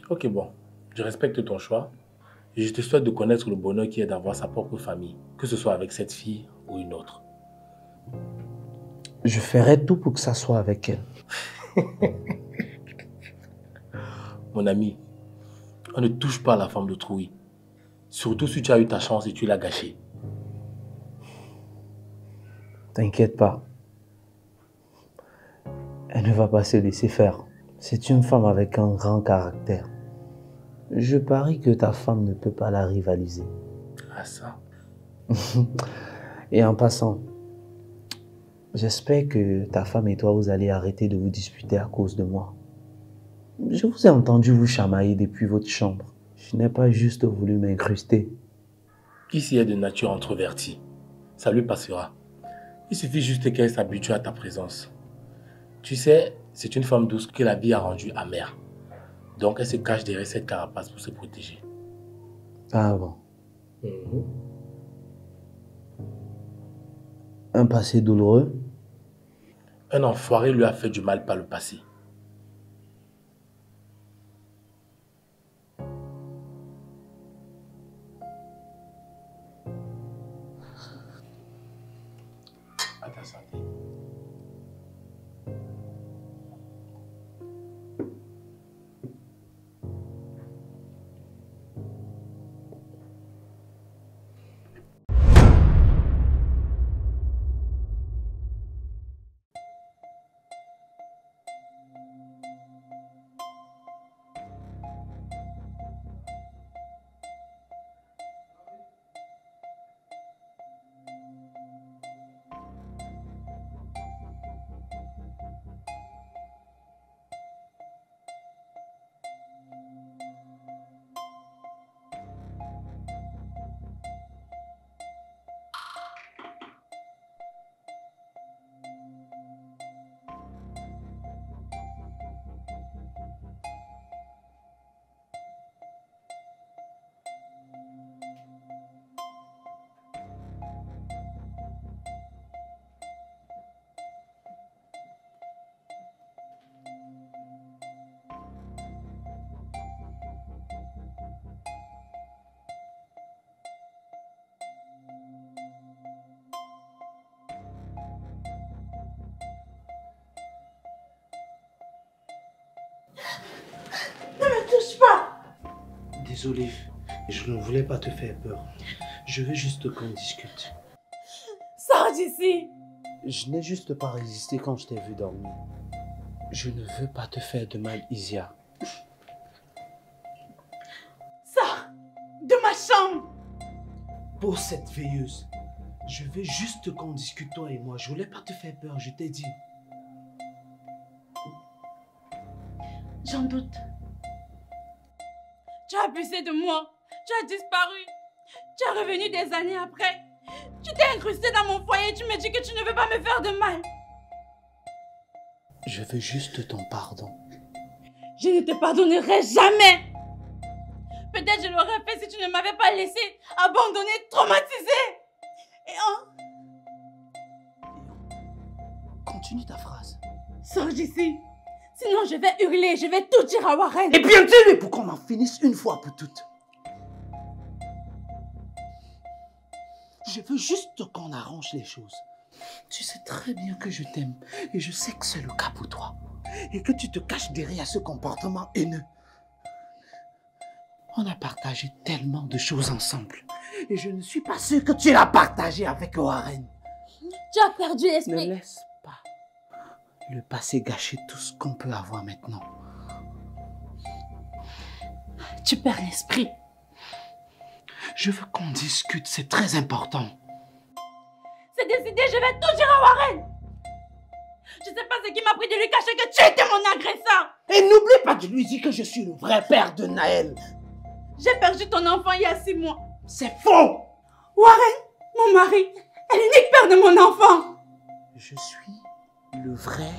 Ok, bon. Je respecte ton choix. Et je te souhaite de connaître le bonheur qui est d'avoir sa propre famille, que ce soit avec cette fille ou une autre. Je ferai tout pour que ça soit avec elle. Mon ami, on ne touche pas à la femme d'autrui. Surtout si tu as eu ta chance et tu l'as gâchée. T'inquiète pas. Elle ne va pas se laisser faire. C'est une femme avec un grand caractère. Je parie que ta femme ne peut pas la rivaliser. Ah ça? Et en passant, j'espère que ta femme et toi, vous allez arrêter de vous disputer à cause de moi. Je vous ai entendu vous chamailler depuis votre chambre. Je n'ai pas juste voulu m'incruster. Ici est de nature introvertie. Ça lui passera. Il suffit juste qu'elle s'habitue à ta présence. Tu sais, c'est une femme douce que la vie a rendue amère. Donc elle se cache derrière cette carapace pour se protéger. Ah bon. Un passé douloureux? Un enfoiré lui a fait du mal par le passé. À ta santé. Ne me touche pas! Désolé, je ne voulais pas te faire peur. Je veux juste qu'on discute. Sors d'ici! Je n'ai juste pas résisté quand je t'ai vu dormir. Je ne veux pas te faire de mal, Isia. Sors de ma chambre! Pour cette veilleuse, je veux juste qu'on discute, toi et moi. Je voulais pas te faire peur, je t'ai dit. J'en doute. Tu as abusé de moi. Tu as disparu. Tu es revenu des années après. Tu t'es incrusté dans mon foyer et tu me dis que tu ne veux pas me faire de mal. Je veux juste ton pardon. Je ne te pardonnerai jamais. Peut-être je l'aurais fait si tu ne m'avais pas laissé abandonner, traumatisé. Continue ta phrase. Sors d'ici. Sinon je vais hurler, je vais tout dire à Warren. Eh bien, dis-lui pour qu'on en finisse une fois pour toutes. Je veux juste qu'on arrange les choses. Tu sais très bien que je t'aime et je sais que c'est le cas pour toi. Et que tu te caches derrière ce comportement haineux. On a partagé tellement de choses ensemble. Et je ne suis pas sûr que tu l'as partagé avec Warren. Tu as perdu Ne l'esprit. laisse pas le passé gâcher tout ce qu'on peut avoir maintenant. Tu perds l'esprit. Je veux qu'on discute, c'est très important. C'est décidé, je vais tout dire à Warren. Je sais pas ce qui m'a pris de lui cacher que tu étais mon agresseur. Et n'oublie pas de lui dire que je suis le vrai père de Naël. J'ai perdu ton enfant il y a 6 mois. C'est faux. Warren, mon mari, est l'unique père de mon enfant. Je suis le vrai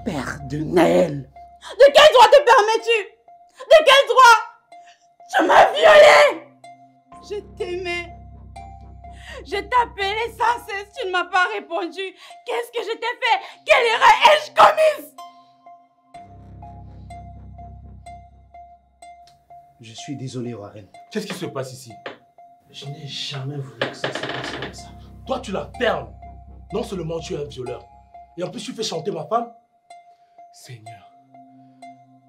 père de Naël. De quel droit te permets-tu? De quel droit? Tu m'as violée. Je t'aimais. Je t'appelais sans cesse, tu ne m'as pas répondu. Qu'est-ce que je t'ai fait? Quelle erreur ai-je commise? Je suis désolé, Warren. Qu'est-ce qui se passe ici? Je n'ai jamais voulu que ça se passe comme ça. Toi, tu la fermes. Non seulement tu es un violeur, et en plus tu fais chanter ma femme. Seigneur,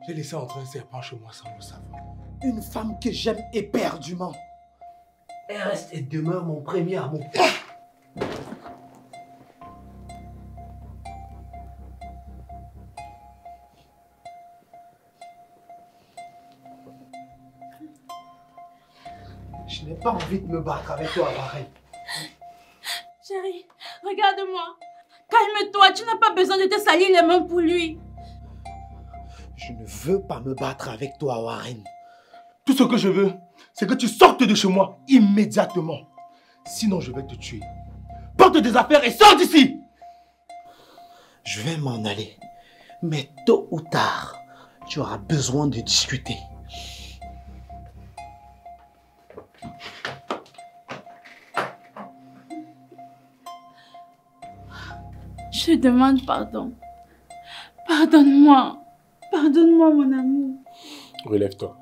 j'ai laissé entrer un serpent chez moi sans le savoir. Une femme que j'aime éperdument. Elle reste et demeure mon premier amour. Je n'ai pas envie de me battre avec toi, Warren. Chérie, regarde-moi. Calme-toi, tu n'as pas besoin de te salir les mains pour lui. Je ne veux pas me battre avec toi, Warren. Tout ce que je veux, c'est que tu sortes de chez moi immédiatement. Sinon, je vais te tuer. Porte tes affaires et sors d'ici! Je vais m'en aller. Mais tôt ou tard, tu auras besoin de discuter. Je demande pardon. Pardonne-moi. Pardonne-moi, mon amour. Relève-toi.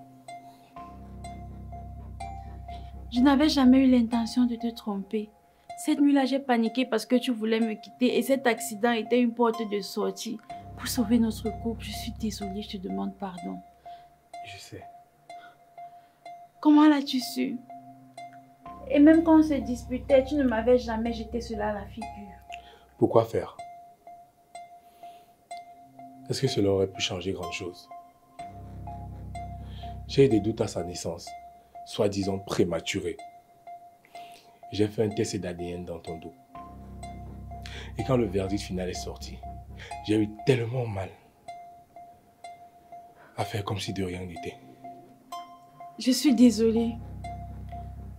Je n'avais jamais eu l'intention de te tromper. Cette nuit-là, j'ai paniqué parce que tu voulais me quitter et cet accident était une porte de sortie. Pour sauver notre couple, je suis désolée, je te demande pardon. Je sais. Comment l'as-tu su? Et même quand on se disputait, tu ne m'avais jamais jeté cela à la figure. Pourquoi faire? Est-ce que cela aurait pu changer grand chose? J'ai eu des doutes à sa naissance, soi-disant prématurée. J'ai fait un test d'ADN dans ton dos. Et quand le verdict final est sorti, j'ai eu tellement mal à faire comme si de rien n'était. Je suis désolée.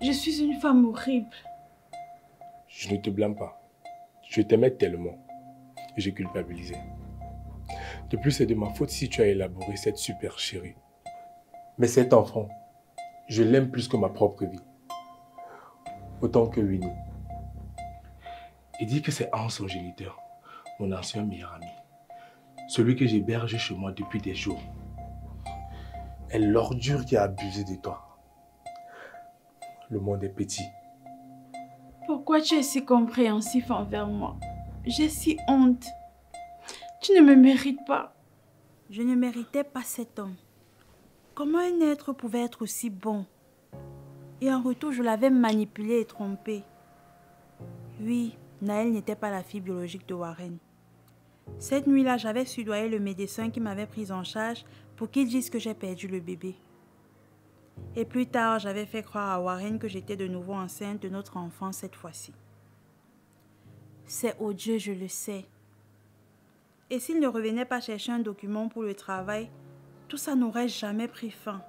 Je suis une femme horrible. Je ne te blâme pas. Je t'aimais tellement et j'ai culpabilisé. De plus, c'est de ma faute si tu as élaboré cette super chérie. Mais cet enfant, je l'aime plus que ma propre vie. Autant que Winnie. Et dis que c'est Hans, son géniteur, mon ancien meilleur ami. Celui que j'héberge chez moi depuis des jours. Est l'ordure qui a abusé de toi. Le monde est petit. Pourquoi tu es si compréhensif envers moi? J'ai si honte. Tu ne me mérites pas. Je ne méritais pas cet homme. Comment un être pouvait être aussi bon? Et en retour, je l'avais manipulé et trompé. Oui, Naël n'était pas la fille biologique de Warren. Cette nuit-là, j'avais soudoyé le médecin qui m'avait prise en charge pour qu'il dise que j'ai perdu le bébé. Et plus tard, j'avais fait croire à Warren que j'étais de nouveau enceinte de notre enfant cette fois-ci. C'est odieux, je le sais. Et s'il ne revenait pas chercher un document pour le travail, tout ça n'aurait jamais pris fin.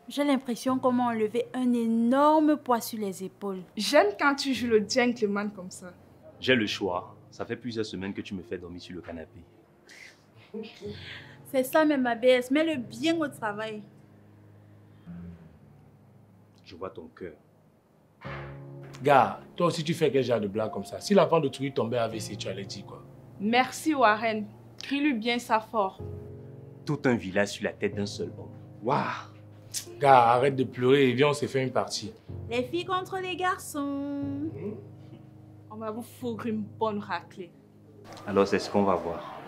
J'ai l'impression qu'on m'a enlevé un énorme poids sur les épaules. J'aime quand tu joues le gentleman comme ça. J'ai le choix. Ça fait plusieurs semaines que tu me fais dormir sur le canapé. C'est ça, même ma BS. Mets-le bien au travail. Je vois ton cœur. Gars, toi aussi tu fais quel genre de blague comme ça? Si l'enfant de Truy tombait avec AVC, tu allais dire quoi? Merci Warren. Crie-lui bien ça fort. Tout un village sur la tête d'un seul homme. Waouh! Gars, arrête de pleurer et viens, on s'est fait une partie. Les filles contre les garçons. On va vous fourrer une bonne raclée. Alors c'est ce qu'on va voir.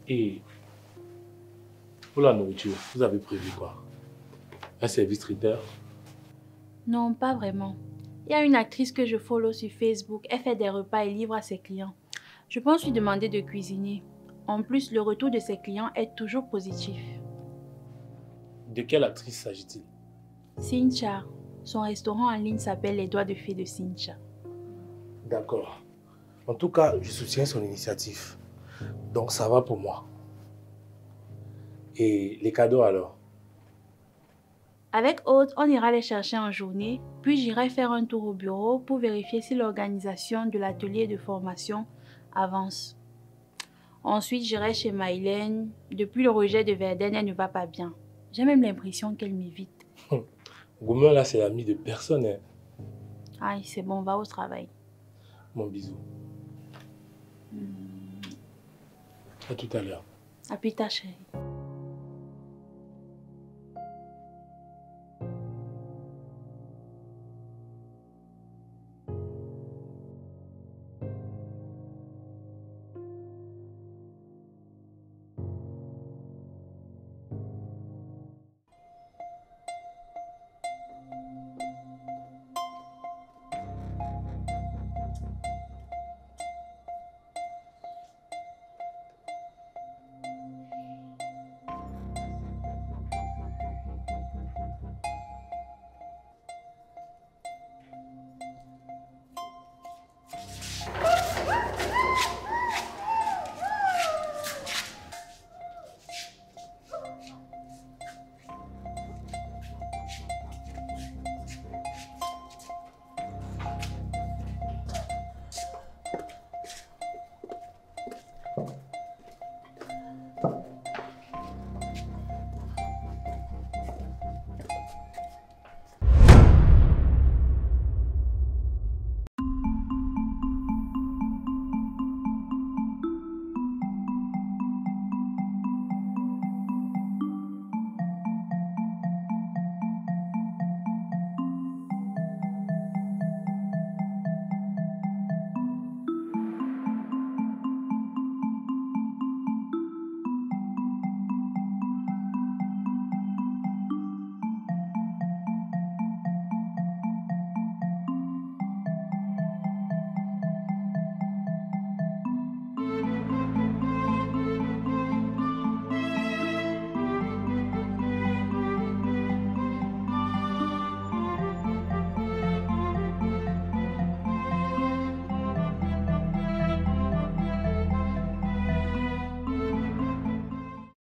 Et pour la nourriture, vous avez prévu quoi? Un service traiteur? Non, pas vraiment. Il y a une actrice que je follow sur Facebook. Elle fait des repas et livre à ses clients. Je pense lui demander de cuisiner. En plus, le retour de ses clients est toujours positif. De quelle actrice s'agit-il? Cynthia. Son restaurant en ligne s'appelle Les Doigts de Fée de Cynthia. D'accord. En tout cas, je soutiens son initiative. Donc ça va pour moi. Et les cadeaux alors? Avec Aude, on ira les chercher en journée, puis j'irai faire un tour au bureau pour vérifier si l'organisation de l'atelier de formation avance. Ensuite, j'irai chez Mylène. Depuis le rejet de Verden, elle ne va pas bien. J'ai même l'impression qu'elle m'évite. Goumel, là, c'est l'ami de personne. Hein. Aïe, c'est bon, va au travail. Mon bisou. À tout à l'heure. À plus tard, chérie.